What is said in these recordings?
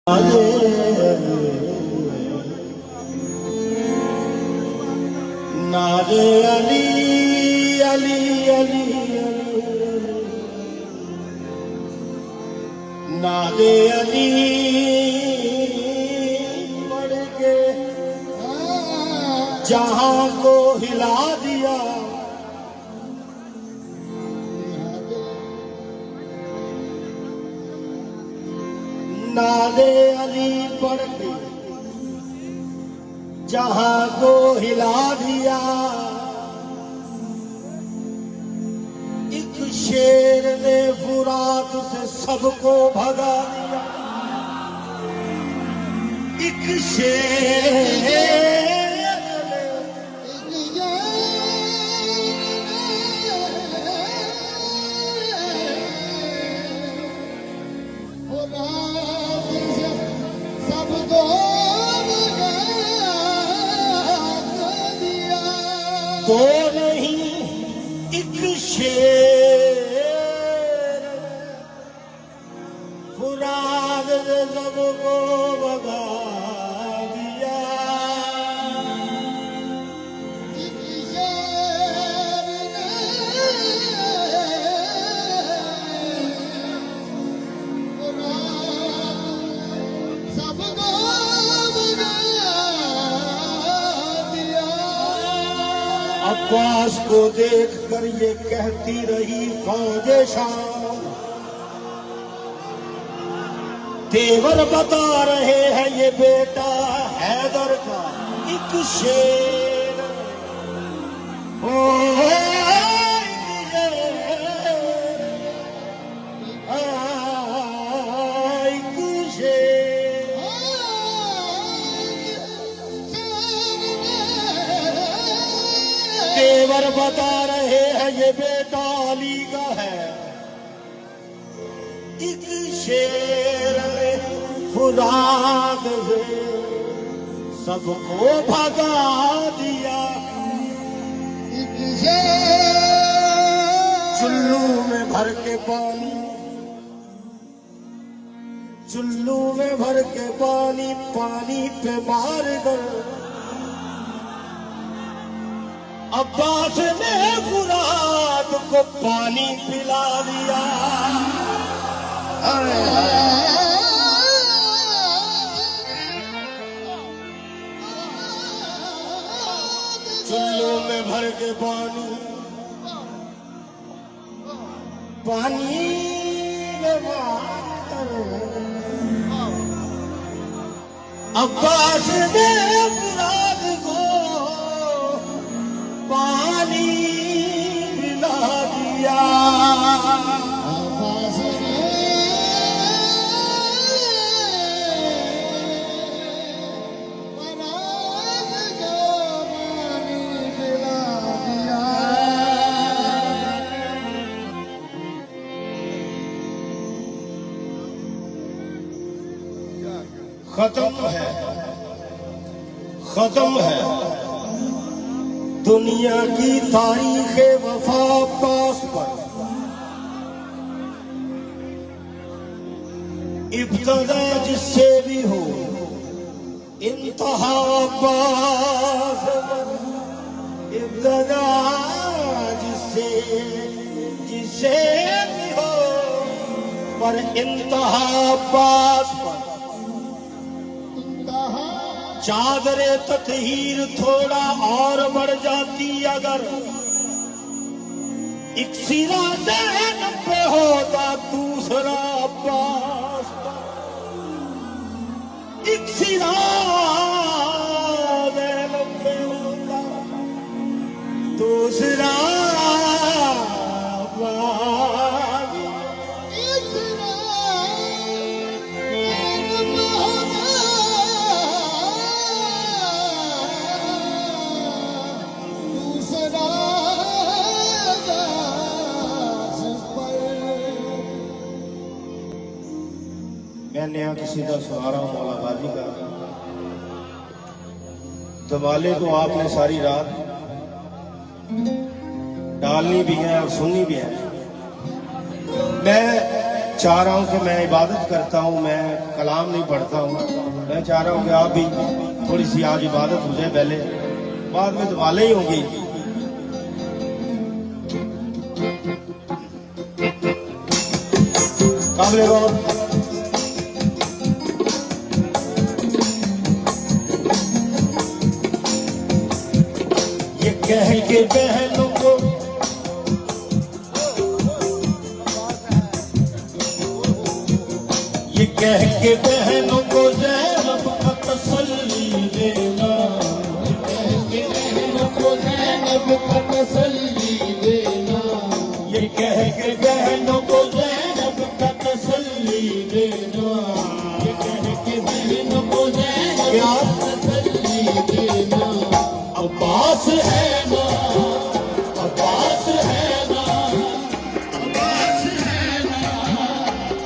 नारे अली अली अली नारे अली बढ़ के जहां को हिला दिया। नारे अली बढ़ के जहां को हिला दिया। एक शेर ने फुरात से सबको भगा दिया। एक शेर तो नहीं एक शेर फुराद सबको भगा दिया। एक शेर ने फुराद सबको अब्बास को देख कर ये कहती रही फौजे शाम। तेवर बता रहे हैं ये बेटा हैदर का एक शेर। तेवर बता रहे हैं ये बेटा अली का है एक शेर। फुराद से सबको भगा दिया। एक शेर चुल्लू में भर के पानी, चुल्लू में भर के पानी, पानी पे मार कर अब्बास ने फुराद को पानी पिला दिया। चुल्लू में भर के पानी, पानी में मार अब्बास ने फुराद को पानी पिला दिया। अब्बास ने फुराद को पानी पिला दिया। खत्म है, खत्म है दुनिया की तारीख वफा अब्बास पर। इब्तदा जिससे भी हो इंतहा अब्बास पर। इब्तदा जिससे भी हो पर इंतहा अब्बास पर। चादरे तत्हीर थोड़ा और बढ़ जाती अगर एक सिरा ज़ैनब पे होता दूसरा अब्बास पर। एक सिरा ज़ैनब पे होता दूसरा मैंने यहाँ तो सीधा सुना रहा हूँ मौला गाजी का। दवाले तो आपने सारी रात डालनी भी है और सुननी भी है। मैं चाह रहा हूँ कि मैं इबादत करता हूँ, मैं कलाम नहीं पढ़ता हूँ। मैं चाह रहा हूँ कि आप भी थोड़ी सी आज इबादत हो जाए, पहले बाद में दुआएं ही होंगी। काबिल गौर ये कह के बहनों को ये कह के बहनों को ज़ैनब का तसल्ली देना, ये कह के बहनों को ज़ैनब का तसल्ली देना, ये कह के बहनों को ज़ैनब का तसल्ली देना, ये कह के बहनों को ज़ैनब का तसल्ली देना। अब्बास है ना, अब्बास है ना, अब्बास है ना,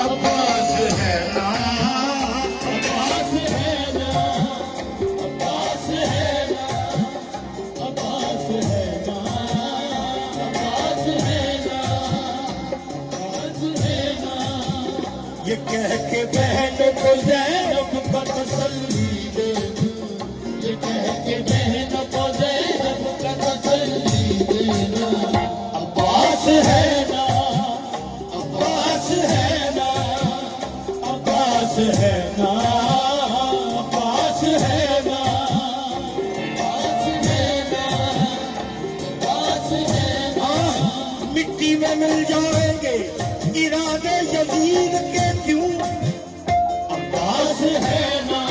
अब्बास है ना, अब्बास है ना, अब्बास है ना, अब्बास है ना, अब्बास है ना, अब्बास है ना। ये कह के बहन को ज़ैनब का तसल्ली दे, ये कह के बहन को ज़ैनब का तसल्ली देना। अब्बास है ना, अब्बास है ना, अब्बास है ना, अब्बास है ना, अब्बास है ना, अब्बास है ना। मिट्टी में मिल जाएंगे इरादे यजीद के क्यों। अब्बास है ना,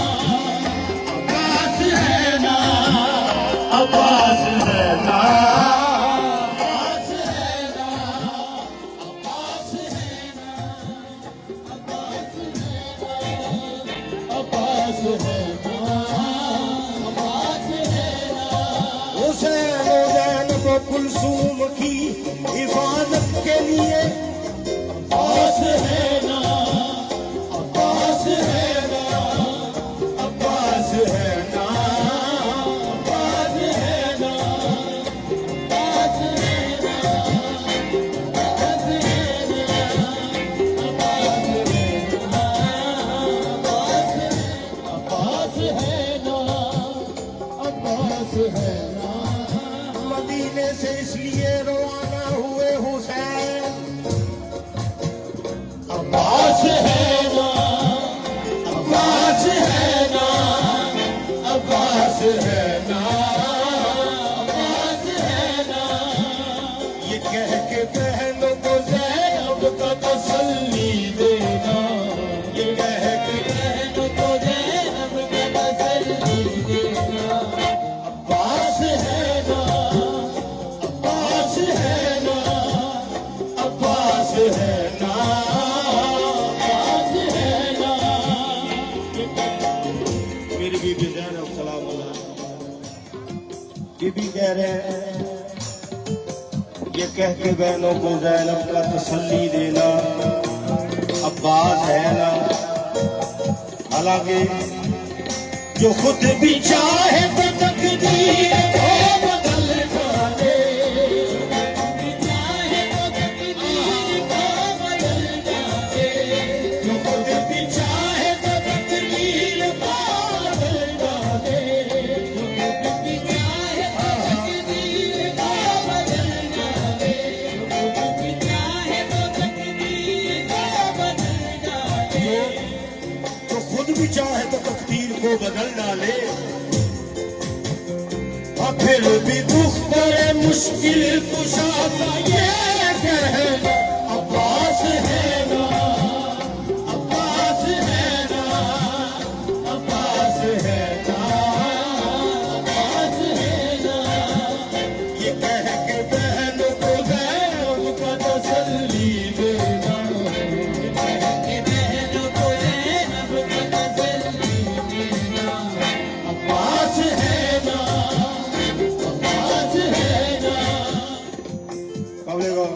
अब्बास है ना, अब्बास है ना, अब्बास है ना, अब्बास है ना, अब्बास है ना, अब्बास है ना, अब्बास है ना। हुसैन और ज़ैनब व कुलसूम की हिफाजत के लिए अब्बास है ना, अब्बास है ना, अब्बास है ना, अब्बास है ना, अब्बास है ना, अब्बास है ना, अब्बास है ना, अब्बास है ना। मदीने से इसलिए रवाना हुए हुसैन, अब्बास है ना, अब्बास है ना, अब्बास है ना, अब्बास है ना। ये कह के बहनों को ज़ैनब का तसल्ली देना, ये कह के बहनों को ज़ैनब का तसल्ली देना। अब्बास है ना, अब्बास है ना, अब्बास है ना, अब्बास है ना। मेरी बीबी ज़ैनब सलाम अलैहा, ये भी कह रहे हैं ये कह के बहनों को ज़ैनब का तसल्ली देना। अब्बास है ना, हालांकि जो खुद भी चाहे तो तकदीर को बदल जाए, जो खुद भी चाहे तो तकदीर को बदल जाए, जो खुद भी चाहे तो तकदीर को बदल जाए, जो खुद भी चाहे तो तकदीर को बदल जाए, जो खुद भी चाहे तो तकदीर को बदल डाले। और फिर भी दुख बड़े मुश्किल कुशा का ये कहना। अब्बास है ना, अब्बास है ना, अब्बास है ना, अब्बास है ना। ये कह के बहन को ज़ैनब का तसल्ली देना, ये कह के बहन को ज़ैनब का तसल्ली देना। अब्बास है ना, अब्बास है ना। काबिल गौर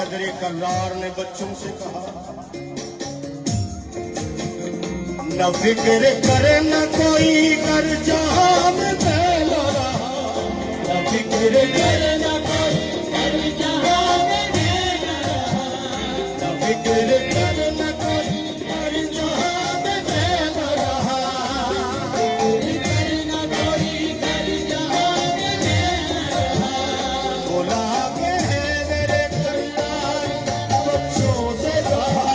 हैदर कर्रार ने बच्चों से कहा, न फिक्र करे न कोई कर जहां में फैला रहा, न फिक्र करे न कोई कर जहां में फैला रहा, न फिक्र करे न कोई कर जहां में फैला रहा, फिक्र करे न कोई कर जहां में फैला रहा। बोला के हैदर कर्रार बच्चों से कहा,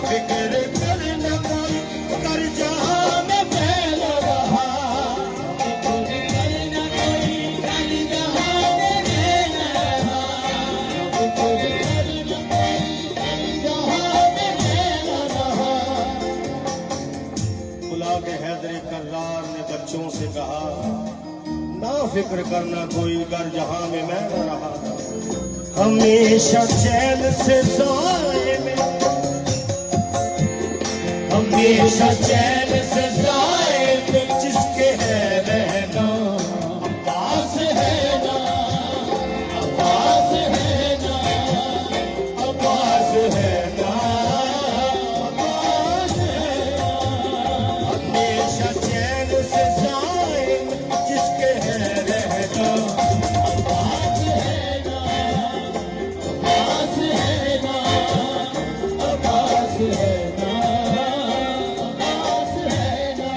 फिक्र कर न कोई कर जहां में फैला रहा, फिक्र करे न कोई कर जहां में फैला रहा, फिक्र करे न कोई कर जहां में फैला रहा। बुला के हैदर कर्रार ने बच्चों से कहा, ना फिक्र करना कोई कर जहां में मैं न रहा, हमेशा चैन से साए में, हमेशा चैन से साए में जिसके है रहना, अब्बास है ना, अब्बास है ना, अब्बास है ना, अब्बास है ना। हमेशा चैन से साए में जिसके है रहना, अब्बास है ना, अब्बास है ना, अब्बास है ना, अब्बास है ना,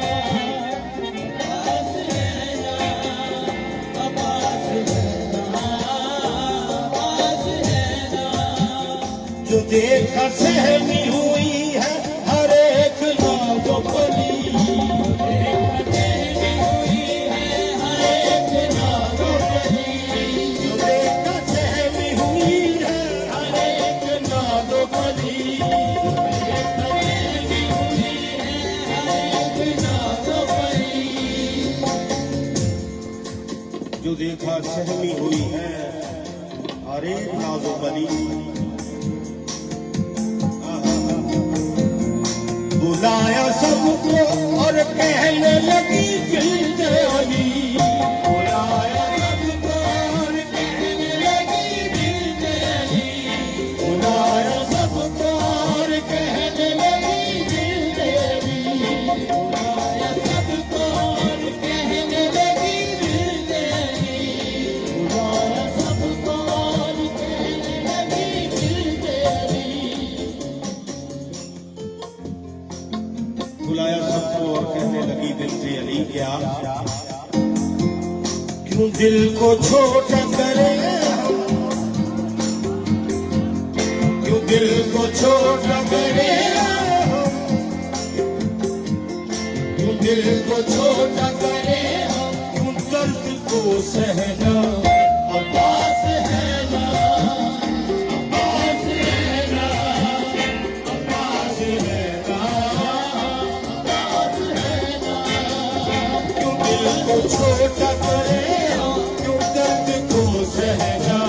अब्बास है ना, अब्बास है ना। जो देखा सहमी हुई है हर एक नाज़ो बली, जो देखा सहमी हुई है हर एक नाज़ो बली, जो देखा सहमी हुई है हर एक नाज़ो बली, बुलाया सबको और कहने लगी दिल दयाली, बुलाया सबको और कहने लगी दिल दयाली, बुलाया सबको और कहने लगी दिल दयाली, बुलाया सबको और कहने लगी दिल दयाली, बुलाया सबको और कहने लगी दिल दयाली। बुलाया सबको और कहने लगी दिल से अली, क्या क्यों दिल को छोटा करे हम, क्यों दिल को छोटा करे हम, क्यों दिल को छोटा करे हम, क्यों दर्द को सहना, अब्बास है ना, अब्बास है ना, अब्बास है ना, अब्बास है ना। क्यों दिल को छोटा करे हम, क्यों दर्द को सहना,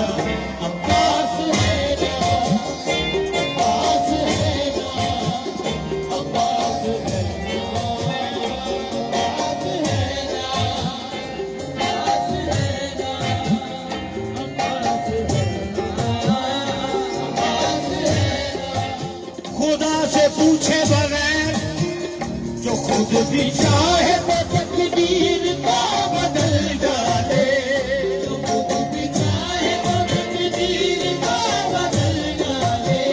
अब्बास है ना, अब्बास है ना, अब्बास है ना, अब्बास है ना, अब्बास है ना, अब्बास है ना। खुदा से पूछे बगैर जो खुद भी चाहे तो तकदीर को बदल डाले, जो खुद भी चाहे तो तकदीर को बदल डाले,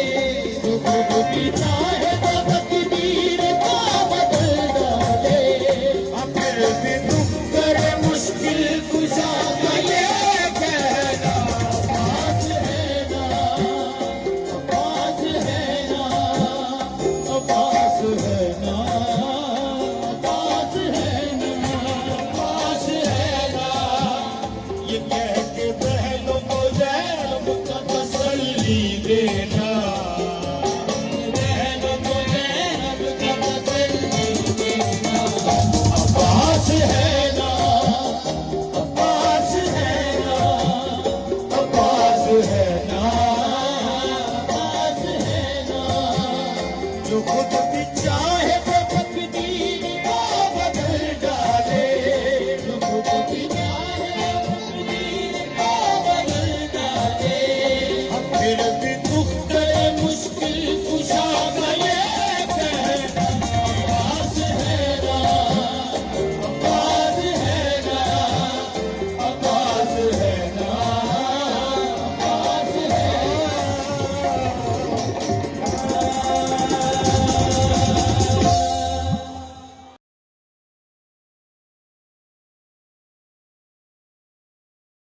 जो खुद भी चाहे तो तकदीर को बदल डाले। फिर भी दुख करे मुश्किल कुशा का ये कहना, अब्बास है ना, अब्बास है ना, अब्बास है ना, अब्बास है ना, अब्बास है ना। ये कह के बहनों को ज़ैनब का तसल्ली दे